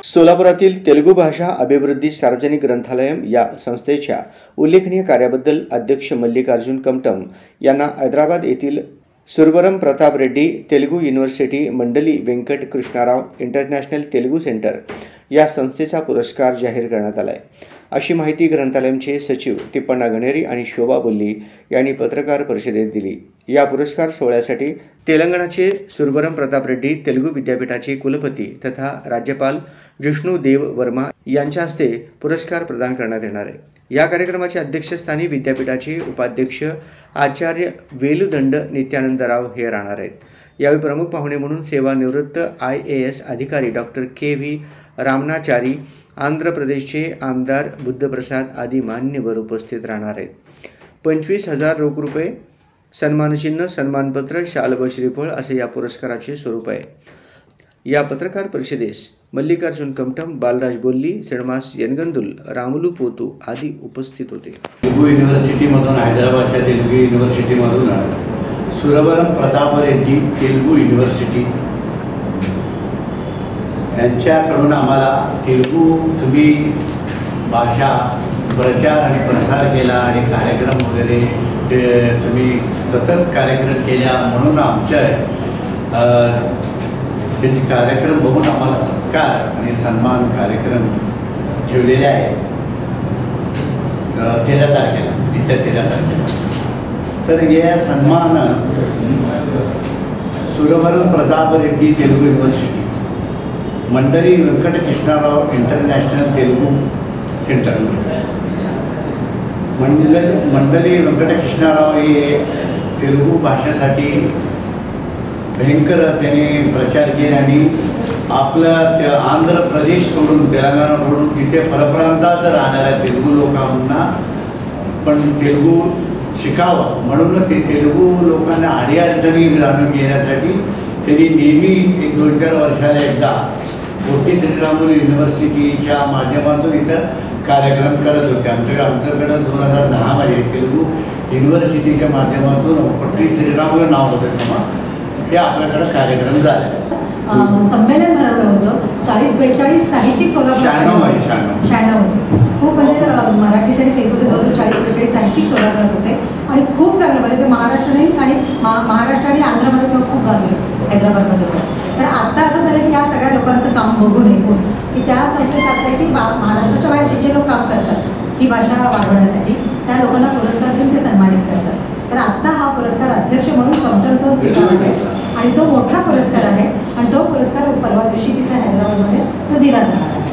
सोलापुरातील तेलुगू भाषा अभिवृद्धी सार्वजनिक ग्रंथालयम या संस्थेच्या उल्लेखनीय कार्याबद्दल अध्यक्ष मल्लिकार्जुन कमटम यांना हैदराबाद येथील सुरवरम प्रताप रेड्डी तेलुगू युनिव्हर्सिटी मंडली वेंकट कृष्णाराव इंटरनॅशनल तेलुगू सेंटर या संस्थेचा पुरस्कार जाहीर करण्यात आला आहे, अशी माहिती ग्रंथालयाचे सचिव टिप्पण्णा गणेरी आणि शोभा बोल्ली यांनी पत्रकार परिषदेत दिली। या पुरस्कार सोहळ्यासाठी तेलंगणाचे सुरवरम प्रताप रेड्डी तेलुगू विद्यापीठाचे कुलपती तथा राज्यपाल जिष्णू देव वर्मा यांच्या हस्ते पुरस्कार प्रदान करण्यात येणार आहे। या कार्यक्रमाच्या अध्यक्षस्थानी विद्यापीठाचे उपाध्यक्ष आचार्य वेलुदंड नित्यानंदराव हे राहणार आहेत। यावेळी प्रमुख पाहुणे म्हणून सेवानिवृत्त IAS अधिकारी डॉक्टर KV रामनाचारी, आंध्र प्रदेशचे आमदार बुद्धप्रसाद आदी मान्यवर उपस्थित राहणार आहेत। 25,000 रोख रुपये, सन्मानचिन्ह, सन्मानपत्र, शाल व श्रीफळ असे या पुरस्काराचे स्वरूप आहे। या पत्रकार परिषदेस मल्लिकार्जुन कमटम, बालराज बोल्ली, श्रीनिवास यनगंदुल, रामुलू पोतू आदी उपस्थित होते। तेलुगू युनिव्हर्सिटीमधून, हैदराबादच्या तेलुगू युनिव्हर्सिटीमधून सुरवरम प्रताप रेड्डी तेलुगू युनिव्हर्सिटी यांच्याकडून आम्हाला तेलुगू तुम्ही भाषा प्रचार आणि प्रसार केला आणि कार्यक्रम वगैरे तुम्ही सतत कार्यक्रम केल्या म्हणून आमच्या त्याचे कार्यक्रम बघून आम्हाला सत्कार आणि सन्मान कार्यक्रम ठेवलेले आहे 13 तारखेला, येत्या 13 तारखेला। तर या सन्मान सुरवरम प्रताप रेड्डी तेलुगू युनिव्हर्सिटी मंडली वेंकट कृष्णाराव इंटरनॅशनल तेलुगू सेंटरमध्ये मंडली वेंकट कृष्णाराव हे तेलुगू भाषेसाठी भयंकर त्याने प्रचार केले आणि आपलं आंध्र प्रदेश सोडून, तेलंगणा सोडून तिथे परप्रांतात राहणाऱ्या तेलुगू लोकांना पण तेलुगू शिकावं म्हणून ते तेलुगू लोकांना अडीअडचणी जाणून घेण्यासाठी त्यांनी नेहमी 1-2-4 वर्षाला एकदा पोट्टी श्रीरामुलू युनिव्हर्सिटीच्या माध्यमातून इथं कार्यक्रम करत होते। आमच्याकडं 2010मध्ये तेलुगू युनिव्हर्सिटीच्या माध्यमातून पोट्टी श्रीरामुलू नाव होतं तेव्हा हे आपल्याकडं कार्यक्रम झाले। संमेलन भरवलं होतं 40-42 साहित्यिक सोलापूर 96 खूप म्हणजे मराठीचे आणि तेलुगूचे जवळजवळ 40-42 साहित्यिक सोलापुरात होते आणि खूप चांगलं म्हणजे ते महाराष्ट्र आणि महाराष्ट्र आणि आंध्रमध्ये तो खूप गाजलं, हैदराबादमध्ये पण। पण आता असं झालं की या सगळ्या लोकांचं काम बघून की त्या संस्थेचं असं आहे की महाराष्ट्राच्या बाहेर जे लोक काम करतात ही भाषा वाढवण्यासाठी त्या लोकांना पुरस्कार देऊन ते सन्मानित करतात। तर आत्ता हा पुरस्कार अध्यक्ष म्हणून कमटम तो स्वीकारत आहे आणि तो मोठा पुरस्कार आहे आणि तो पुरस्कार परवा दिवशी तिथे हैदराबादमध्ये तो दिला जाणार आहे।